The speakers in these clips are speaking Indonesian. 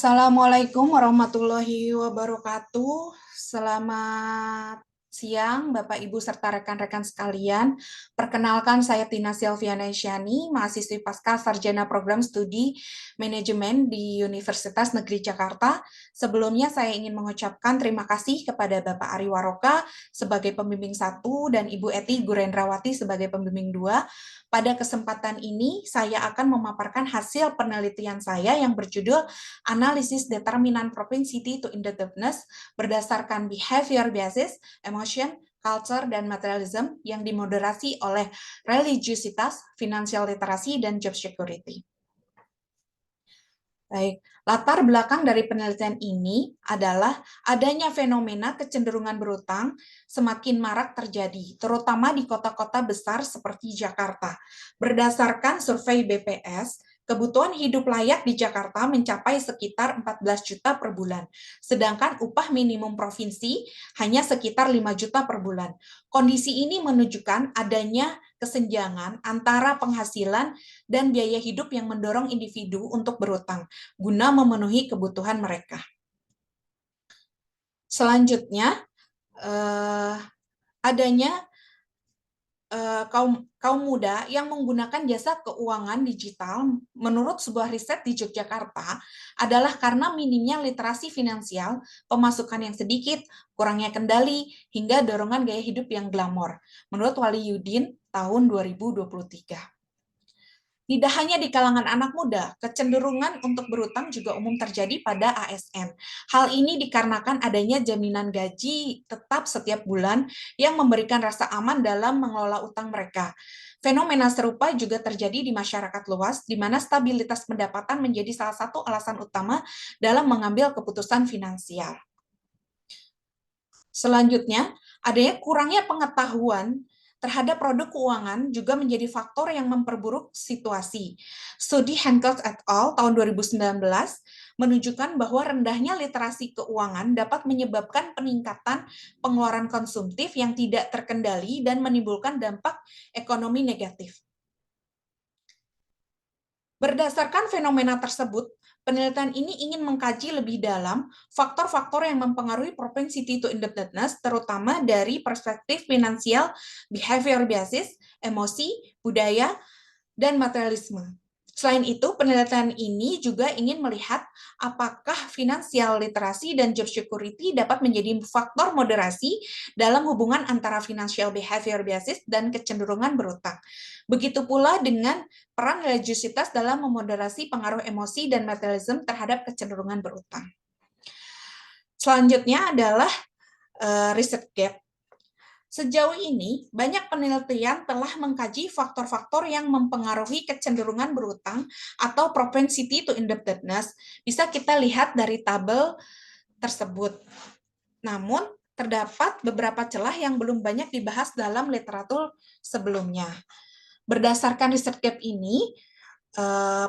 Assalamualaikum warahmatullahi wabarakatuh. Selamat siang, Bapak, Ibu, serta rekan-rekan sekalian. Perkenalkan, saya Tina Silviana Isyani, mahasiswi pasca sarjana program studi manajemen di Universitas Negeri Jakarta. Sebelumnya, saya ingin mengucapkan terima kasih kepada Bapak Ari Waroka sebagai pembimbing 1 dan Ibu Eti Gurendrawati sebagai pembimbing 2. Pada kesempatan ini, saya akan memaparkan hasil penelitian saya yang berjudul Analisis Determinan Propensity to Indebtedness berdasarkan behavior basis, emotion, culture, dan materialism yang dimoderasi oleh religiositas, financial literacy, dan job security. Baik, latar belakang dari penelitian ini adalah adanya fenomena kecenderungan berutang semakin marak terjadi, terutama di kota-kota besar seperti Jakarta. Berdasarkan survei BPS, kebutuhan hidup layak di Jakarta mencapai sekitar 14 juta per bulan, sedangkan upah minimum provinsi hanya sekitar 5 juta per bulan. Kondisi ini menunjukkan adanya kesenjangan antara penghasilan dan biaya hidup yang mendorong individu untuk berutang guna memenuhi kebutuhan mereka. Selanjutnya, adanya kaum muda yang menggunakan jasa keuangan digital menurut sebuah riset di Yogyakarta adalah karena minimnya literasi finansial, pemasukan yang sedikit, kurangnya kendali, hingga dorongan gaya hidup yang glamor. Menurut Waliyudin tahun 2023. Tidak hanya di kalangan anak muda, kecenderungan untuk berutang juga umum terjadi pada ASN. Hal ini dikarenakan adanya jaminan gaji tetap setiap bulan yang memberikan rasa aman dalam mengelola utang mereka. Fenomena serupa juga terjadi di masyarakat luas, di mana stabilitas pendapatan menjadi salah satu alasan utama dalam mengambil keputusan finansial. Selanjutnya, adanya kurangnya pengetahuan terhadap produk keuangan juga menjadi faktor yang memperburuk situasi. Studi Hancock et al. Tahun 2019 menunjukkan bahwa rendahnya literasi keuangan dapat menyebabkan peningkatan pengeluaran konsumtif yang tidak terkendali dan menimbulkan dampak ekonomi negatif. Berdasarkan fenomena tersebut, penelitian ini ingin mengkaji lebih dalam faktor-faktor yang mempengaruhi propensity to indebtedness, terutama dari perspektif finansial, behavior basis, emosi, budaya, dan materialisme. Selain itu, penelitian ini juga ingin melihat apakah finansial literasi dan job security dapat menjadi faktor moderasi dalam hubungan antara financial behavior basis dan kecenderungan berutang. Begitu pula dengan peran religiositas dalam memoderasi pengaruh emosi dan materialisme terhadap kecenderungan berutang. Selanjutnya adalah riset gap. Sejauh ini, banyak penelitian telah mengkaji faktor-faktor yang mempengaruhi kecenderungan berutang atau propensity to indebtedness. Bisa kita lihat dari tabel tersebut. Namun, terdapat beberapa celah yang belum banyak dibahas dalam literatur sebelumnya. Berdasarkan riset gap ini,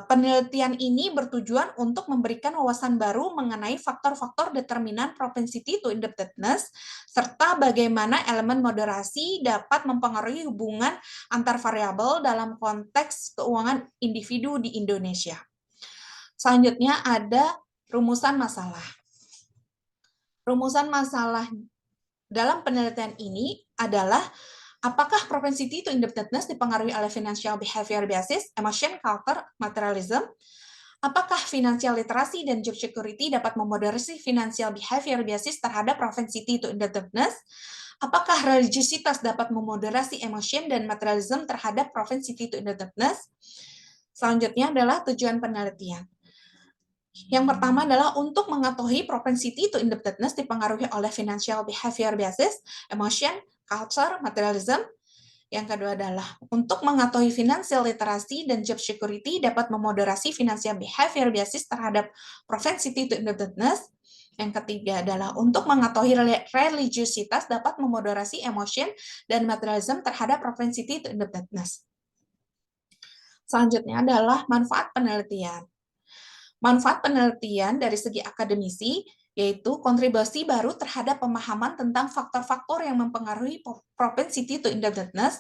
penelitian ini bertujuan untuk memberikan wawasan baru mengenai faktor-faktor determinan propensity to indebtedness, serta bagaimana elemen moderasi dapat mempengaruhi hubungan antar variabel dalam konteks keuangan individu di Indonesia. Selanjutnya ada rumusan masalah. Rumusan masalah dalam penelitian ini adalah apakah propensity to indebtedness dipengaruhi oleh financial behavior basis, emotion, culture, materialism? Apakah financial literasi dan job security dapat memoderasi financial behavior basis terhadap propensity to indebtedness? Apakah religiositas dapat memoderasi emotion dan materialism terhadap propensity to indebtedness? Selanjutnya adalah tujuan penelitian. Yang pertama adalah untuk mengetahui propensity to indebtedness dipengaruhi oleh financial behavior basis, emotion, culture, materialism. Yang kedua adalah untuk mengetahui financial literasi dan job security dapat memoderasi financial behavior basis terhadap propensity to indebtedness. Yang ketiga adalah untuk mengetahui religiositas dapat memoderasi emotion dan materialism terhadap propensity to indebtedness. Selanjutnya adalah manfaat penelitian. Manfaat penelitian dari segi akademisi yaitu kontribusi baru terhadap pemahaman tentang faktor-faktor yang mempengaruhi propensity to indebtedness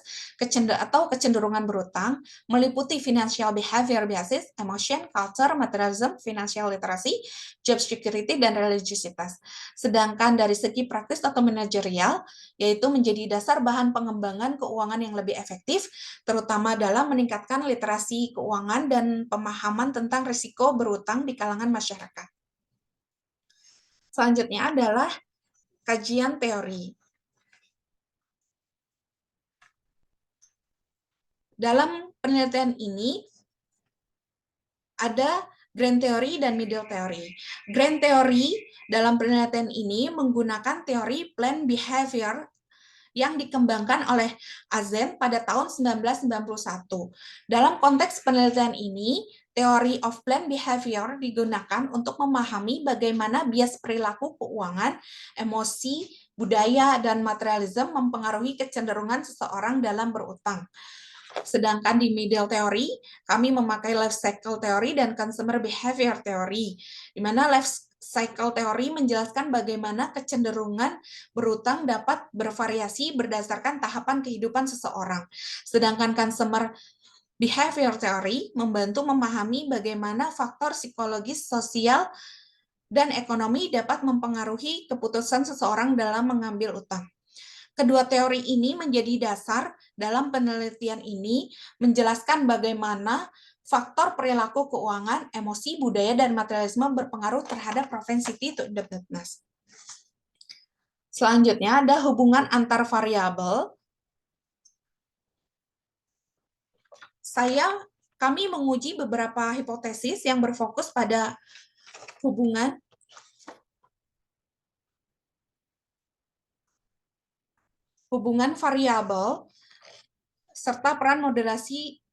atau kecenderungan berutang, meliputi financial behavior biases, emotion, culture, materialism, financial literacy, job security, dan religiositas. Sedangkan dari segi praktis atau manajerial, yaitu menjadi dasar bahan pengembangan keuangan yang lebih efektif, terutama dalam meningkatkan literasi keuangan dan pemahaman tentang risiko berutang di kalangan masyarakat. Selanjutnya adalah kajian teori. Dalam penelitian ini ada grand theory dan middle theory. Grand theory dalam penelitian ini menggunakan teori planned behavior yang dikembangkan oleh Azen pada tahun 1991. Dalam konteks penelitian ini, teori of planned behavior digunakan untuk memahami bagaimana bias perilaku keuangan, emosi, budaya, dan materialisme mempengaruhi kecenderungan seseorang dalam berutang. Sedangkan di middle theory, kami memakai life cycle theory dan consumer behavior theory, di mana life cycle theory menjelaskan bagaimana kecenderungan berutang dapat bervariasi berdasarkan tahapan kehidupan seseorang. Sedangkan consumer behavior theory membantu memahami bagaimana faktor psikologis, sosial, dan ekonomi dapat mempengaruhi keputusan seseorang dalam mengambil utang. Kedua teori ini menjadi dasar dalam penelitian ini menjelaskan bagaimana faktor perilaku keuangan, emosi, budaya, dan materialisme berpengaruh terhadap propensity to indebtedness. Selanjutnya ada hubungan antar variabel. Kami menguji beberapa hipotesis yang berfokus pada hubungan variabel serta peran moderasi.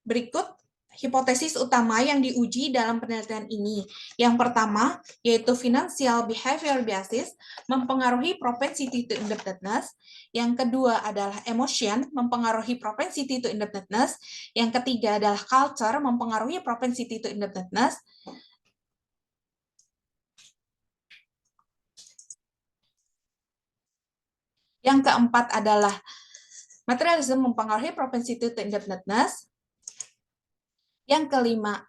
Berikut hipotesis utama yang diuji dalam penelitian ini. Yang pertama, yaitu financial behavior biases mempengaruhi propensity to indebtedness. Yang kedua adalah emotion mempengaruhi propensity to indebtedness. Yang ketiga adalah culture mempengaruhi propensity to indebtedness. Yang keempat adalah materialism mempengaruhi propensity to indebtedness. Yang kelima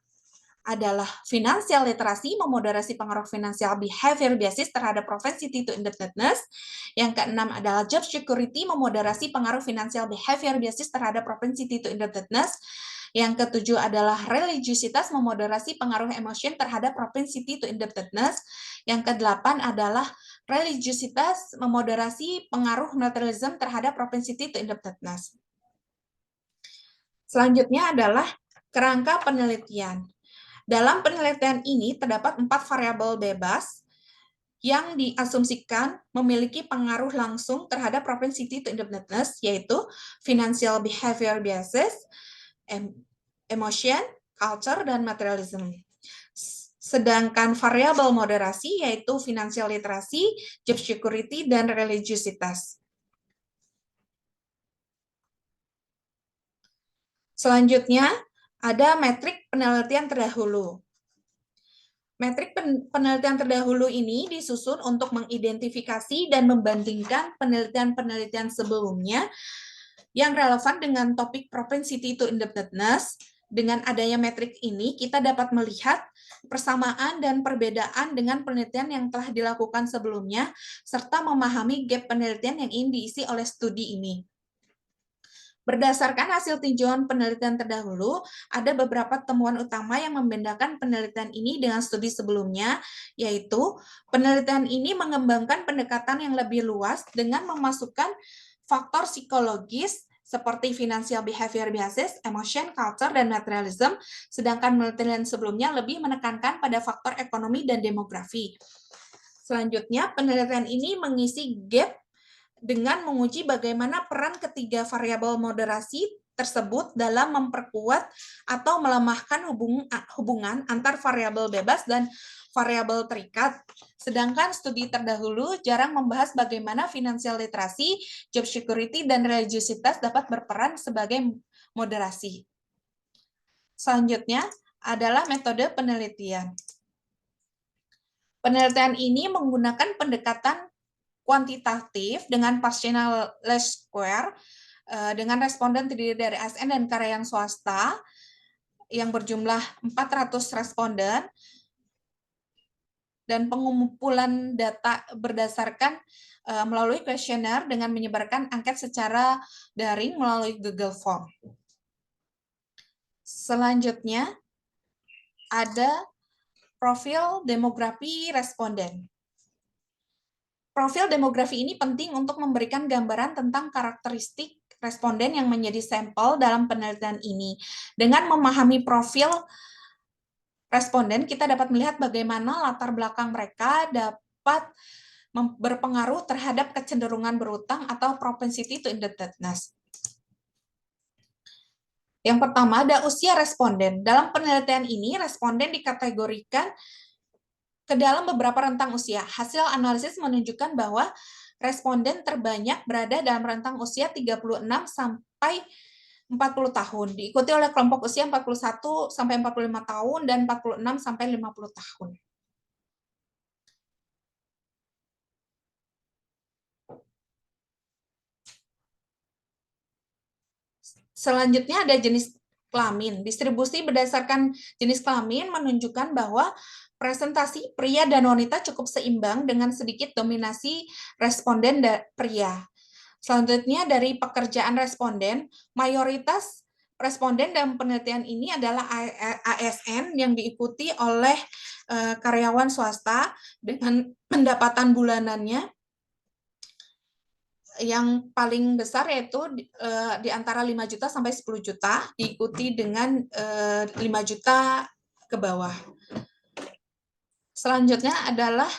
adalah financial literasi memoderasi pengaruh financial behavior biases terhadap propensity to indebtedness. Yang keenam adalah job security memoderasi pengaruh financial behavior biases terhadap propensity to indebtedness. Yang ketujuh adalah religiositas memoderasi pengaruh emotion terhadap propensity to indebtedness. Yang kedelapan adalah religiositas memoderasi pengaruh materialism terhadap propensity to indebtedness. Selanjutnya adalah kerangka penelitian. Dalam penelitian ini terdapat 4 variabel bebas yang diasumsikan memiliki pengaruh langsung terhadap propensity to indebtedness, yaitu financial behavior biases, emotion, culture, dan materialism. Sedangkan variabel moderasi yaitu financial literacy, job security, dan religiositas. Selanjutnya, ada metrik penelitian terdahulu. Metrik penelitian terdahulu ini disusun untuk mengidentifikasi dan membandingkan penelitian-penelitian sebelumnya yang relevan dengan topik propensity to indebtedness. Dengan adanya metrik ini, kita dapat melihat persamaan dan perbedaan dengan penelitian yang telah dilakukan sebelumnya, serta memahami gap penelitian yang ingin diisi oleh studi ini. Berdasarkan hasil tinjauan penelitian terdahulu, ada beberapa temuan utama yang membedakan penelitian ini dengan studi sebelumnya, yaitu penelitian ini mengembangkan pendekatan yang lebih luas dengan memasukkan faktor psikologis seperti financial behavior biases, emotion, culture, dan materialism, sedangkan penelitian sebelumnya lebih menekankan pada faktor ekonomi dan demografi. Selanjutnya, penelitian ini mengisi gap dengan menguji bagaimana peran ketiga variabel moderasi tersebut dalam memperkuat atau melemahkan hubungan antar variabel bebas dan variabel terikat. Sedangkan studi terdahulu jarang membahas bagaimana financial literasi, job security, dan religiositas dapat berperan sebagai moderasi. Selanjutnya adalah metode penelitian. Penelitian ini menggunakan pendekatan kuantitatif dengan partial least square dengan responden terdiri dari ASN dan karyawan swasta yang berjumlah 400 responden dan pengumpulan data berdasarkan melalui kuesioner dengan menyebarkan angket secara daring melalui Google Form. Selanjutnya ada profil demografi responden. Profil demografi ini penting untuk memberikan gambaran tentang karakteristik responden yang menjadi sampel dalam penelitian ini. Dengan memahami profil responden, kita dapat melihat bagaimana latar belakang mereka dapat berpengaruh terhadap kecenderungan berutang atau propensity to indebtedness. Yang pertama ada usia responden. Dalam penelitian ini, responden dikategorikan ke dalam beberapa rentang usia. Hasil analisis menunjukkan bahwa responden terbanyak berada dalam rentang usia 36 sampai 40 tahun, diikuti oleh kelompok usia 41 sampai 45 tahun dan 46 sampai 50 tahun. Selanjutnya ada jenis kelamin. Distribusi berdasarkan jenis kelamin menunjukkan bahwa presentasi pria dan wanita cukup seimbang dengan sedikit dominasi responden pria. Selanjutnya dari pekerjaan responden, mayoritas responden dalam penelitian ini adalah ASN yang diikuti oleh karyawan swasta dengan pendapatan bulanannya yang paling besar yaitu di antara 5 juta sampai 10 juta, diikuti dengan 5 juta ke bawah. Selanjutnya adalah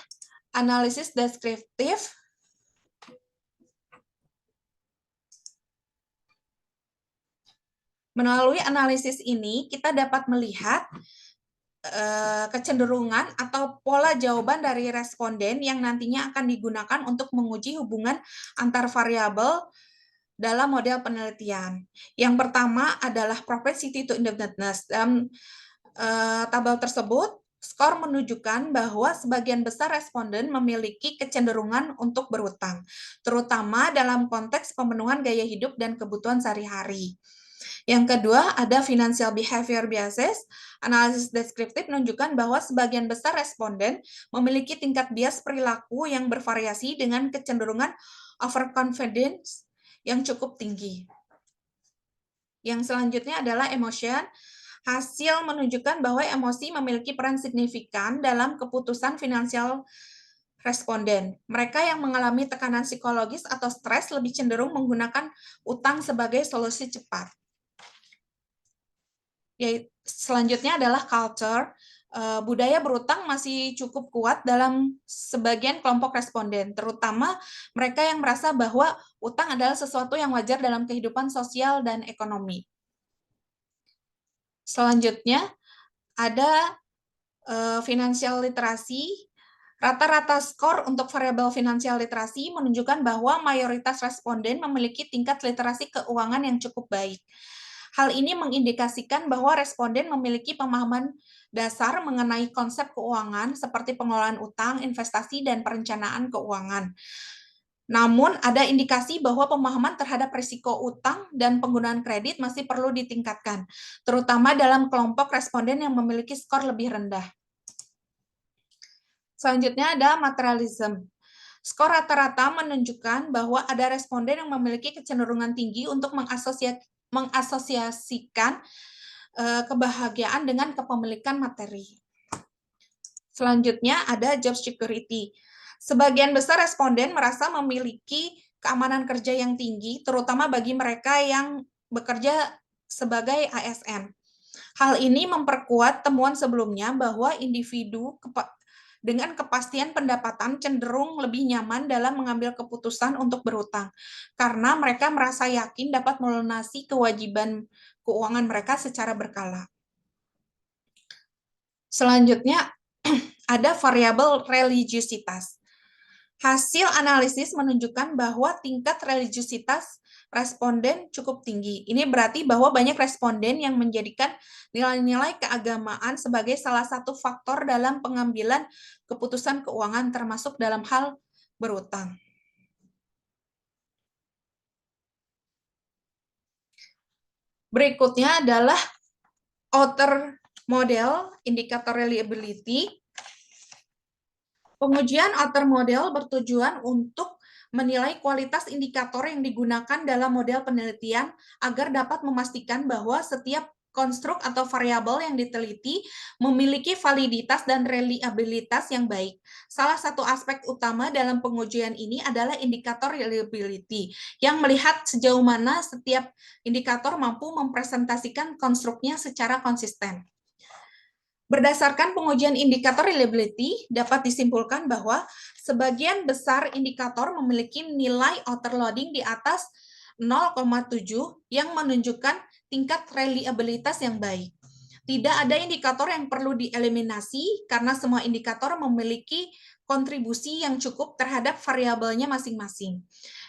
analisis deskriptif. Melalui analisis ini, kita dapat melihat kecenderungan atau pola jawaban dari responden yang nantinya akan digunakan untuk menguji hubungan antar variabel dalam model penelitian. Yang pertama adalah propensity to indebtedness. Dalam tabel tersebut, skor menunjukkan bahwa sebagian besar responden memiliki kecenderungan untuk berutang, terutama dalam konteks pemenuhan gaya hidup dan kebutuhan sehari-hari. Yang kedua, ada financial behavior biases. Analisis deskriptif menunjukkan bahwa sebagian besar responden memiliki tingkat bias perilaku yang bervariasi dengan kecenderungan overconfidence yang cukup tinggi. Yang selanjutnya adalah emotion. Hasil menunjukkan bahwa emosi memiliki peran signifikan dalam keputusan finansial responden. Mereka yang mengalami tekanan psikologis atau stres lebih cenderung menggunakan utang sebagai solusi cepat. Selanjutnya adalah culture. Budaya berutang masih cukup kuat dalam sebagian kelompok responden, terutama mereka yang merasa bahwa utang adalah sesuatu yang wajar dalam kehidupan sosial dan ekonomi. Selanjutnya ada finansial literasi. Rata-rata skor untuk variabel finansial literasi menunjukkan bahwa mayoritas responden memiliki tingkat literasi keuangan yang cukup baik. Hal ini mengindikasikan bahwa responden memiliki pemahaman dasar mengenai konsep keuangan seperti pengelolaan utang, investasi, dan perencanaan keuangan. Namun, ada indikasi bahwa pemahaman terhadap risiko utang dan penggunaan kredit masih perlu ditingkatkan, terutama dalam kelompok responden yang memiliki skor lebih rendah. Selanjutnya ada materialism. Skor rata-rata menunjukkan bahwa ada responden yang memiliki kecenderungan tinggi untuk mengasosiasikan kebahagiaan dengan kepemilikan materi. Selanjutnya ada job security. Sebagian besar responden merasa memiliki keamanan kerja yang tinggi, terutama bagi mereka yang bekerja sebagai ASN. Hal ini memperkuat temuan sebelumnya bahwa individu dengan kepastian pendapatan cenderung lebih nyaman dalam mengambil keputusan untuk berutang, karena mereka merasa yakin dapat melunasi kewajiban keuangan mereka secara berkala. Selanjutnya, ada variabel religiusitas. Hasil analisis menunjukkan bahwa tingkat religiusitas responden cukup tinggi. Ini berarti bahwa banyak responden yang menjadikan nilai-nilai keagamaan sebagai salah satu faktor dalam pengambilan keputusan keuangan termasuk dalam hal berutang. Berikutnya adalah outer model indikator reliability. Pengujian outer model bertujuan untuk menilai kualitas indikator yang digunakan dalam model penelitian agar dapat memastikan bahwa setiap konstruk atau variabel yang diteliti memiliki validitas dan reliabilitas yang baik. Salah satu aspek utama dalam pengujian ini adalah indikator reliability, yang melihat sejauh mana setiap indikator mampu mempresentasikan konstruknya secara konsisten. Berdasarkan pengujian indikator reliability, dapat disimpulkan bahwa sebagian besar indikator memiliki nilai overloading di atas 0,7 yang menunjukkan tingkat reliabilitas yang baik. Tidak ada indikator yang perlu dieliminasi karena semua indikator memiliki kontribusi yang cukup terhadap variabelnya masing-masing.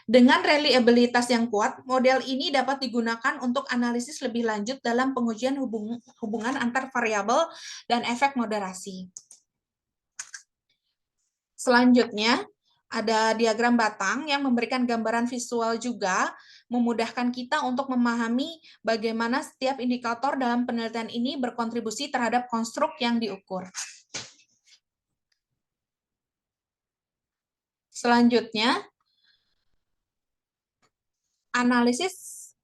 Dengan reliabilitas yang kuat, model ini dapat digunakan untuk analisis lebih lanjut dalam pengujian hubungan antar variabel dan efek moderasi. Selanjutnya, ada diagram batang yang memberikan gambaran visual juga, memudahkan kita untuk memahami bagaimana setiap indikator dalam penelitian ini berkontribusi terhadap konstruk yang diukur. Selanjutnya, analisis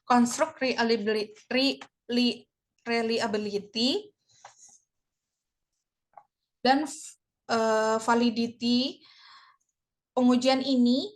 konstruk reliability dan validity. Pengujian ini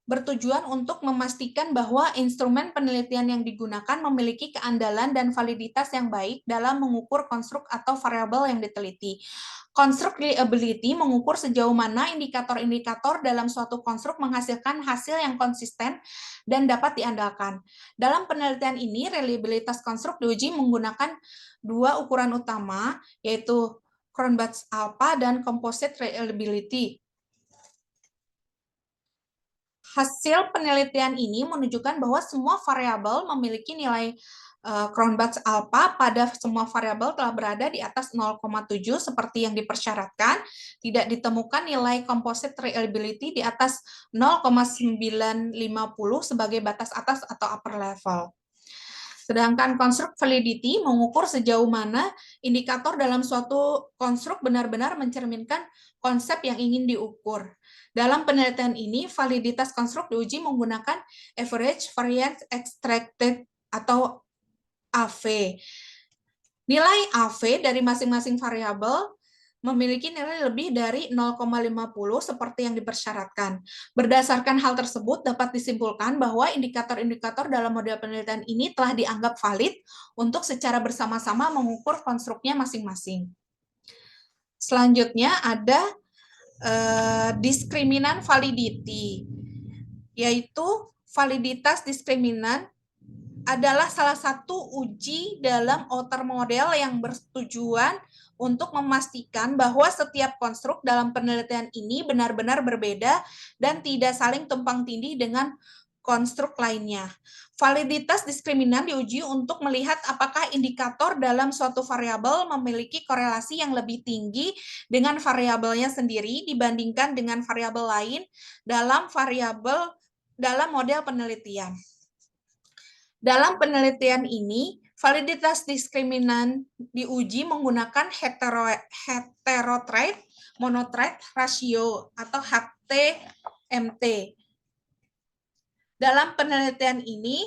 bertujuan untuk memastikan bahwa instrumen penelitian yang digunakan memiliki keandalan dan validitas yang baik dalam mengukur konstruk atau variabel yang diteliti. Konstruk reliability mengukur sejauh mana indikator-indikator dalam suatu konstruk menghasilkan hasil yang konsisten dan dapat diandalkan. Dalam penelitian ini, reliabilitas konstruk diuji menggunakan dua ukuran utama, yaitu Cronbach's alpha dan composite reliability. Hasil penelitian ini menunjukkan bahwa semua variabel memiliki nilai Cronbach's alpha pada semua variabel telah berada di atas 0,7 seperti yang dipersyaratkan. Tidak ditemukan nilai composite reliability di atas 0,950 sebagai batas atas atau upper level. Sedangkan konstruk validity mengukur sejauh mana indikator dalam suatu konstruk benar-benar mencerminkan konsep yang ingin diukur. Dalam penelitian ini, validitas konstruk diuji menggunakan average variance extracted atau AV. Nilai AV dari masing-masing variabel memiliki nilai lebih dari 0,50 seperti yang dipersyaratkan. Berdasarkan hal tersebut, dapat disimpulkan bahwa indikator-indikator dalam model penelitian ini telah dianggap valid untuk secara bersama-sama mengukur konstruknya masing-masing. Selanjutnya ada diskriminan validity, yaitu validitas diskriminan adalah salah satu uji dalam outer model yang bertujuan untuk memastikan bahwa setiap konstruk dalam penelitian ini benar-benar berbeda dan tidak saling tumpang tindih dengan konstruk lainnya. Validitas diskriminan diuji untuk melihat apakah indikator dalam suatu variabel memiliki korelasi yang lebih tinggi dengan variabelnya sendiri dibandingkan dengan variabel lain dalam model penelitian. Dalam penelitian ini, validitas diskriminan diuji menggunakan heterotrait monotrait ratio atau HTMT. Dalam penelitian ini,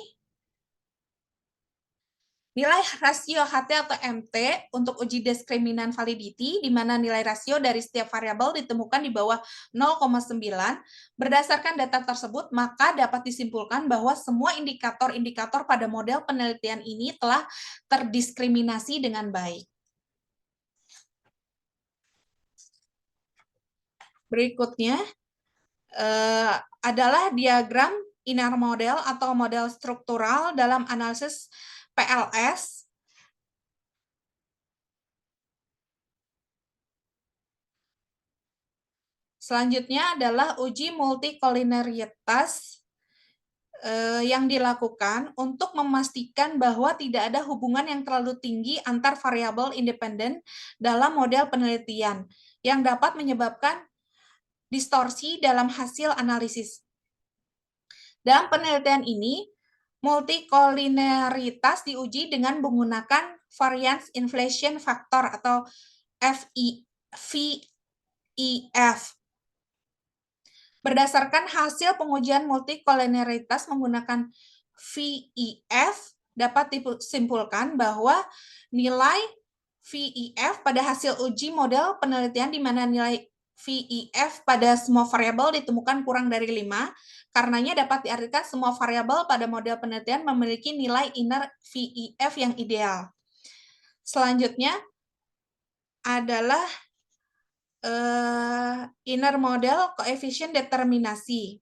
nilai rasio HT atau MT untuk uji diskriminan validity, di mana nilai rasio dari setiap variabel ditemukan di bawah 0,9. Berdasarkan data tersebut, maka dapat disimpulkan bahwa semua indikator-indikator pada model penelitian ini telah terdiskriminasi dengan baik. Berikutnya adalah diagram inner model atau model struktural dalam analisis PLS. Selanjutnya adalah uji multikoliniaritas. yang dilakukan untuk memastikan bahwa tidak ada hubungan yang terlalu tinggi antar variabel independen dalam model penelitian yang dapat menyebabkan distorsi dalam hasil analisis. Dalam penelitian ini, multikolineritas diuji dengan menggunakan variance inflation factor atau VIF. Berdasarkan hasil pengujian multikolineritas menggunakan VIF, dapat disimpulkan bahwa nilai VIF pada hasil uji model penelitian di mana nilai VIF pada semua variabel ditemukan kurang dari 5, karenanya dapat diartikan semua variabel pada model penelitian memiliki nilai inner VIF yang ideal. Selanjutnya adalah inner model koefisien determinasi.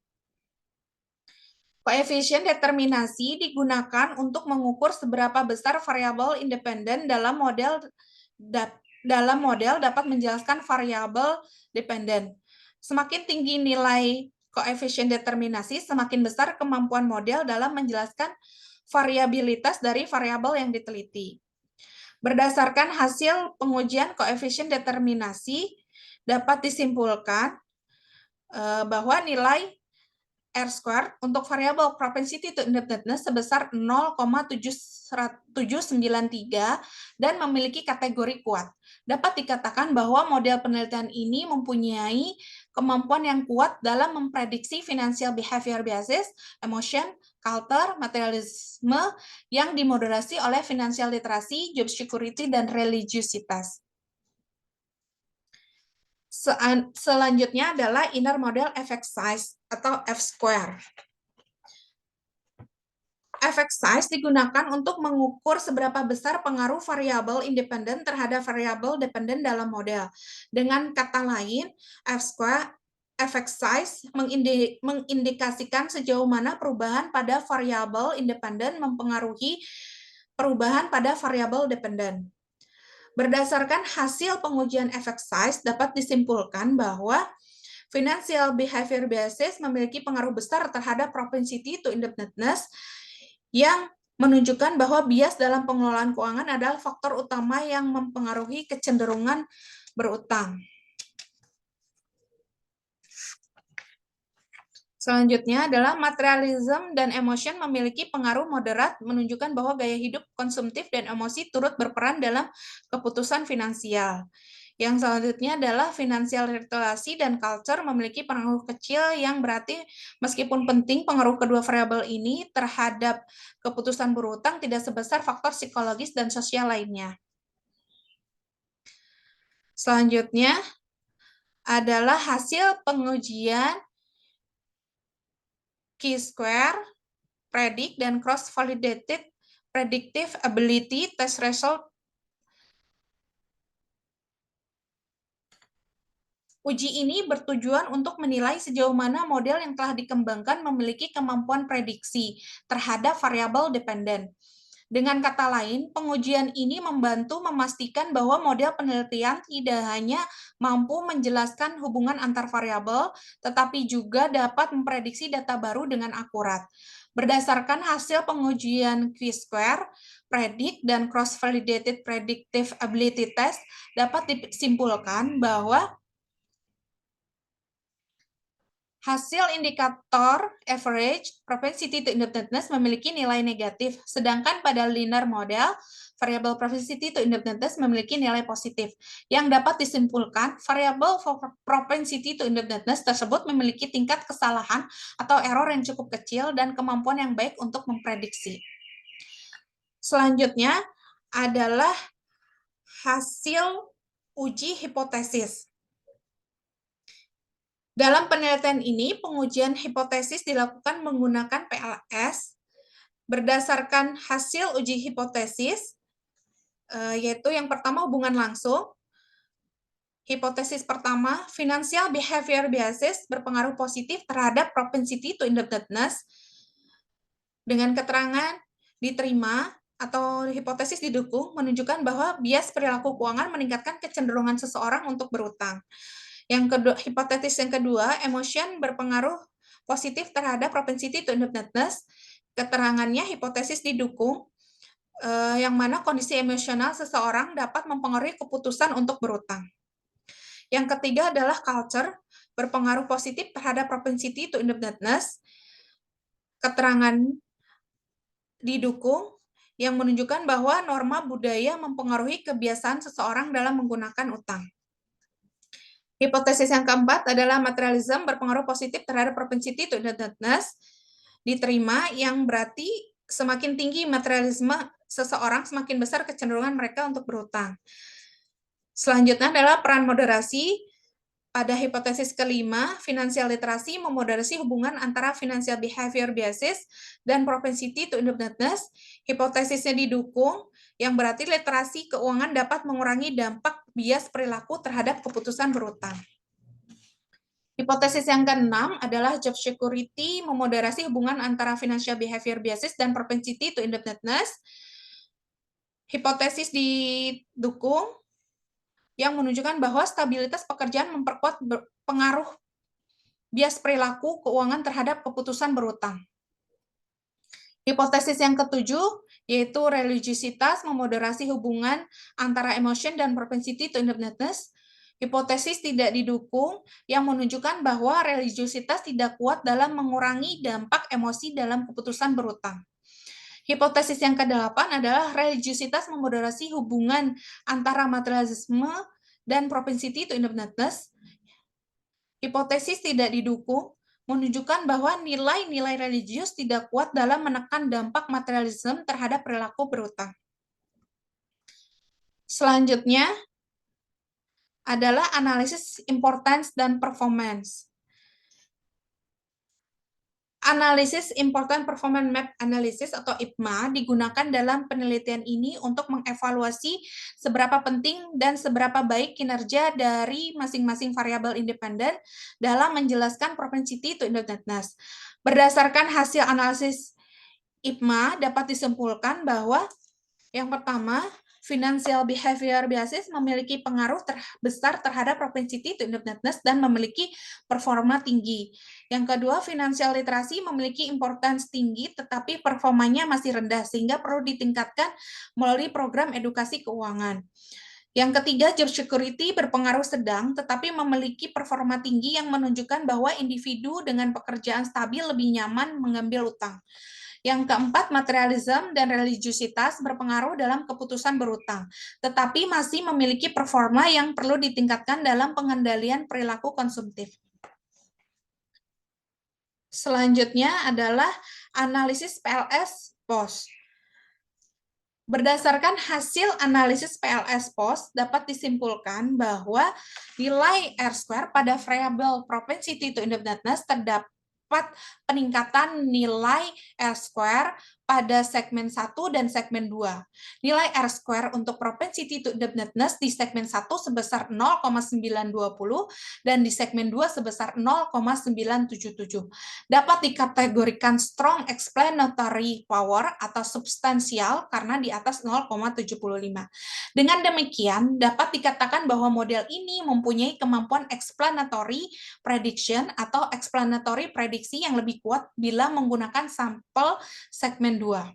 Koefisien determinasi digunakan untuk mengukur seberapa besar variabel independen dalam model dapat menjelaskan variabel dependen. Semakin tinggi nilai koefisien determinasi, semakin besar kemampuan model dalam menjelaskan variabilitas dari variabel yang diteliti. Berdasarkan hasil pengujian koefisien determinasi, dapat disimpulkan bahwa nilai R-squared untuk variabel propensity to indebtedness sebesar 0,793 dan memiliki kategori kuat. Dapat dikatakan bahwa model penelitian ini mempunyai kemampuan yang kuat dalam memprediksi financial behavior biases, emotion, culture, materialisme yang dimoderasi oleh financial literacy, job security, dan religiositas. Selanjutnya adalah inner model effect size atau F-square. Effect size digunakan untuk mengukur seberapa besar pengaruh variabel independen terhadap variabel dependen dalam model. Dengan kata lain, F-square effect size mengindikasikan sejauh mana perubahan pada variabel independen mempengaruhi perubahan pada variabel dependen. Berdasarkan hasil pengujian effect size, dapat disimpulkan bahwa financial behavior biases memiliki pengaruh besar terhadap propensity to indebtedness yang menunjukkan bahwa bias dalam pengelolaan keuangan adalah faktor utama yang mempengaruhi kecenderungan berutang. Selanjutnya adalah materialism dan emotion memiliki pengaruh moderat, menunjukkan bahwa gaya hidup konsumtif dan emosi turut berperan dalam keputusan finansial. Yang selanjutnya adalah financial literacy dan culture memiliki pengaruh kecil yang berarti meskipun penting pengaruh kedua variabel ini terhadap keputusan berutang tidak sebesar faktor psikologis dan sosial lainnya. Selanjutnya adalah hasil pengujian Chi-square, predict, dan cross-validated predictive ability test result. Uji ini bertujuan untuk menilai sejauh mana model yang telah dikembangkan memiliki kemampuan prediksi terhadap variabel dependen. Dengan kata lain, pengujian ini membantu memastikan bahwa model penelitian tidak hanya mampu menjelaskan hubungan antar variabel, tetapi juga dapat memprediksi data baru dengan akurat. Berdasarkan hasil pengujian Chi-square, predict, dan cross-validated predictive ability test, dapat disimpulkan bahwa hasil indikator average propensity to indebtedness memiliki nilai negatif, sedangkan pada linear model, variabel propensity to indebtedness memiliki nilai positif. Yang dapat disimpulkan, variabel propensity to indebtedness tersebut memiliki tingkat kesalahan atau error yang cukup kecil dan kemampuan yang baik untuk memprediksi. Selanjutnya adalah hasil uji hipotesis. Dalam penelitian ini, pengujian hipotesis dilakukan menggunakan PLS berdasarkan hasil uji hipotesis, yaitu yang pertama hubungan langsung. Hipotesis pertama, financial behavior biases berpengaruh positif terhadap propensity to indebtedness. Dengan keterangan diterima atau hipotesis didukung menunjukkan bahwa bias perilaku keuangan meningkatkan kecenderungan seseorang untuk berutang. Yang kedua, hipotesis yang kedua, emotion berpengaruh positif terhadap propensity to indebtedness. Keterangannya hipotesis didukung, yang mana kondisi emosional seseorang dapat mempengaruhi keputusan untuk berutang. Yang ketiga adalah culture, berpengaruh positif terhadap propensity to indebtedness. Keterangan didukung yang menunjukkan bahwa norma budaya mempengaruhi kebiasaan seseorang dalam menggunakan utang. Hipotesis yang keempat adalah materialism berpengaruh positif terhadap propensity to indebtedness. Diterima, yang berarti semakin tinggi materialisme seseorang, semakin besar kecenderungan mereka untuk berutang. Selanjutnya adalah peran moderasi. Pada hipotesis kelima, financial literasi memoderasi hubungan antara financial behavior biases dan propensity to indebtedness. Hipotesisnya didukung, yang berarti literasi keuangan dapat mengurangi dampak bias perilaku terhadap keputusan berutang. Hipotesis yang keenam adalah job security memoderasi hubungan antara financial behavior biases dan propensity to indebtedness. Hipotesis didukung yang menunjukkan bahwa stabilitas pekerjaan memperkuat pengaruh bias perilaku keuangan terhadap keputusan berutang. Hipotesis yang ketujuh, yaitu religiositas memoderasi hubungan antara emotion dan propensity to indebtedness. Hipotesis tidak didukung yang menunjukkan bahwa religiositas tidak kuat dalam mengurangi dampak emosi dalam keputusan berutang. Hipotesis yang kedelapan adalah religiositas memoderasi hubungan antara materialisme dan propensity to indebtedness. Hipotesis tidak didukung menunjukkan bahwa nilai-nilai religius tidak kuat dalam menekan dampak materialisme terhadap perilaku berutang. Selanjutnya adalah analisis importance dan performance. Analisis Important Performance Map Analysis atau IPMA digunakan dalam penelitian ini untuk mengevaluasi seberapa penting dan seberapa baik kinerja dari masing-masing variabel independen dalam menjelaskan propensity to indebtedness. Berdasarkan hasil analisis IPMA dapat disimpulkan bahwa yang pertama, financial behavior biases memiliki pengaruh besar terhadap propensity to indebtedness dan memiliki performa tinggi. Yang kedua, financial literasi memiliki importance tinggi tetapi performanya masih rendah sehingga perlu ditingkatkan melalui program edukasi keuangan. Yang ketiga, job security berpengaruh sedang tetapi memiliki performa tinggi yang menunjukkan bahwa individu dengan pekerjaan stabil lebih nyaman mengambil utang. Yang keempat, materialism dan religiositas berpengaruh dalam keputusan berutang, tetapi masih memiliki performa yang perlu ditingkatkan dalam pengendalian perilaku konsumtif. Selanjutnya adalah analisis PLS POS. Berdasarkan hasil analisis PLS POS, dapat disimpulkan bahwa nilai R-square pada variabel propensity to indebtedness terdapat peningkatan nilai R-square pada segmen 1 dan segmen 2. Nilai R-square untuk propensity to indebtedness di segmen 1 sebesar 0,920 dan di segmen 2 sebesar 0,977. Dapat dikategorikan strong explanatory power atau substansial karena di atas 0,75. Dengan demikian, dapat dikatakan bahwa model ini mempunyai kemampuan explanatory prediction atau explanatory prediksi yang lebih kuat bila menggunakan sampel segmen 2.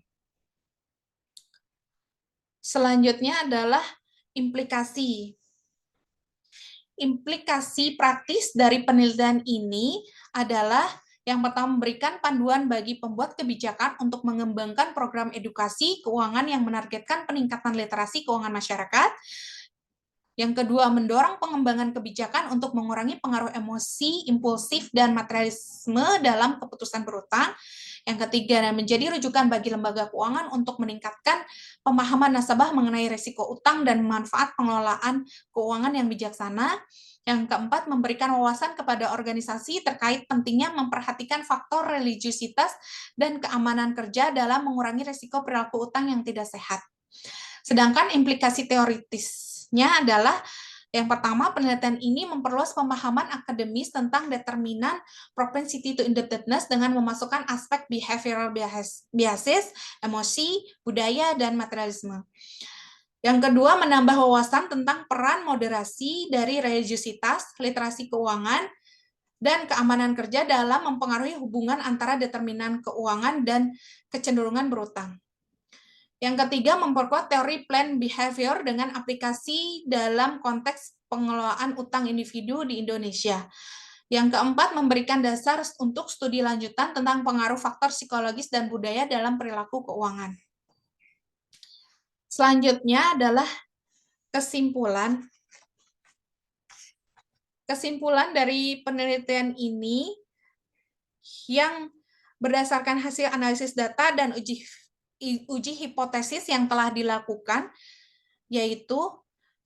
Selanjutnya adalah implikasi. Implikasi praktis dari penelitian ini adalah yang pertama, memberikan panduan bagi pembuat kebijakan untuk mengembangkan program edukasi keuangan yang menargetkan peningkatan literasi keuangan masyarakat. Yang kedua, mendorong pengembangan kebijakan untuk mengurangi pengaruh emosi, impulsif, dan materialisme dalam keputusan berutang. Yang ketiga, menjadi rujukan bagi lembaga keuangan untuk meningkatkan pemahaman nasabah mengenai risiko utang dan manfaat pengelolaan keuangan yang bijaksana. Yang keempat, memberikan wawasan kepada organisasi terkait pentingnya memperhatikan faktor religiositas dan keamanan kerja dalam mengurangi risiko perilaku utang yang tidak sehat. Sedangkan implikasi teoritisnya adalah yang pertama, penelitian ini memperluas pemahaman akademis tentang determinan propensity to indebtedness dengan memasukkan aspek behavioral biases, emosi, budaya, dan materialisme. Yang kedua, menambah wawasan tentang peran moderasi dari religiositas, literasi keuangan, dan keamanan kerja dalam mempengaruhi hubungan antara determinan keuangan dan kecenderungan berutang. Yang ketiga, memperkuat teori plan behavior dengan aplikasi dalam konteks pengelolaan utang individu di Indonesia. Yang keempat, memberikan dasar untuk studi lanjutan tentang pengaruh faktor psikologis dan budaya dalam perilaku keuangan. Selanjutnya adalah kesimpulan. Kesimpulan dari penelitian ini yang berdasarkan hasil analisis data dan uji hipotesis yang telah dilakukan, yaitu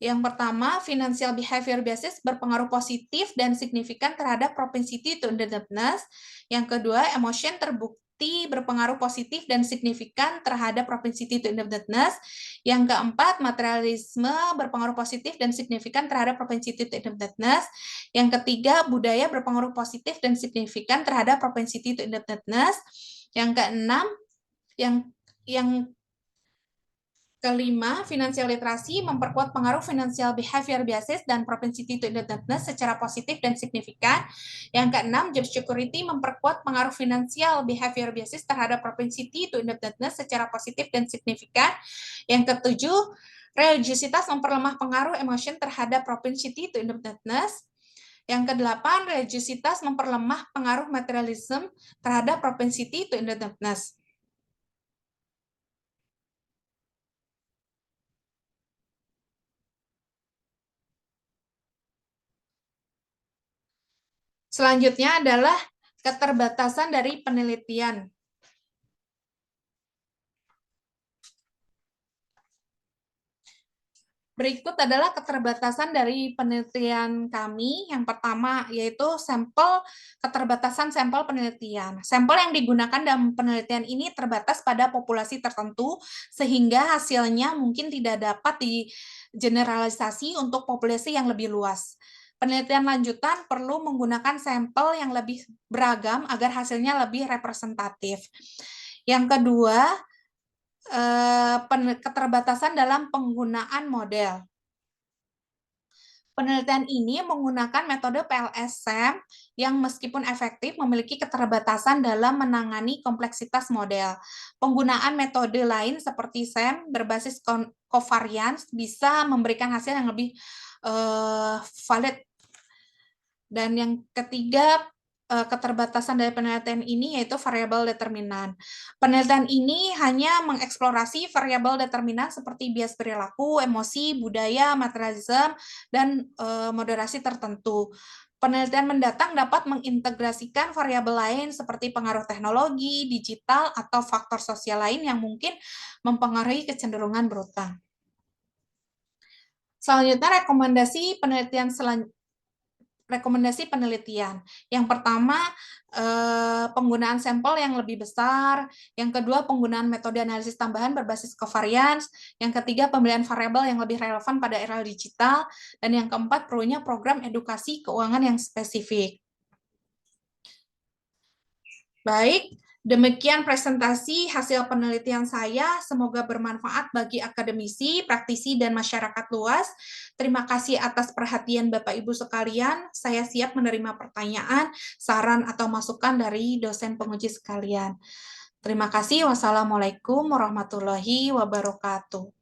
yang pertama, financial behavior basis berpengaruh positif dan signifikan terhadap propensity to indebtedness. Yang kedua, emotion terbukti berpengaruh positif dan signifikan terhadap propensity to indebtedness. Yang keempat, materialisme berpengaruh positif dan signifikan terhadap propensity to indebtedness. Yang ketiga, budaya berpengaruh positif dan signifikan terhadap propensity to indebtedness. Yang keenam, yang kelima, financial literasi memperkuat pengaruh financial behavior basis dan propensity to indebtedness secara positif dan signifikan. Yang keenam, job security memperkuat pengaruh financial behavior basis terhadap propensity to indebtedness secara positif dan signifikan. Yang ketujuh, religiositas memperlemah pengaruh emotion terhadap propensity to indebtedness. Yang kedelapan, religiositas memperlemah pengaruh materialism terhadap propensity to indebtedness. Selanjutnya adalah keterbatasan dari penelitian. Berikut adalah keterbatasan dari penelitian kami. Yang pertama yaitu keterbatasan sampel penelitian. Sampel yang digunakan dalam penelitian ini terbatas pada populasi tertentu, sehingga hasilnya mungkin tidak dapat digeneralisasi untuk populasi yang lebih luas. Penelitian lanjutan perlu menggunakan sampel yang lebih beragam agar hasilnya lebih representatif. Yang kedua, keterbatasan dalam penggunaan model. Penelitian ini menggunakan metode PLS-SAM yang meskipun efektif memiliki keterbatasan dalam menangani kompleksitas model. Penggunaan metode lain seperti SAM berbasis covariance bisa memberikan hasil yang lebih valid. Dan yang ketiga, keterbatasan dari penelitian ini yaitu variabel determinan. Penelitian ini hanya mengeksplorasi variabel determinan seperti bias perilaku, emosi, budaya, materialisme, dan moderasi tertentu. Penelitian mendatang dapat mengintegrasikan variabel lain seperti pengaruh teknologi, digital, atau faktor sosial lain yang mungkin mempengaruhi kecenderungan berutang. Selanjutnya, rekomendasi penelitian. Yang pertama, penggunaan sampel yang lebih besar. Yang kedua, penggunaan metode analisis tambahan berbasis covariance. Yang ketiga, pemilihan variabel yang lebih relevan pada era digital. Dan yang keempat, perlunya program edukasi keuangan yang spesifik. Baik, demikian presentasi hasil penelitian saya. Semoga bermanfaat bagi akademisi, praktisi, dan masyarakat luas. Terima kasih atas perhatian Bapak Ibu sekalian. Saya siap menerima pertanyaan, saran, atau masukan dari dosen penguji sekalian. Terima kasih. Wassalamualaikum warahmatullahi wabarakatuh.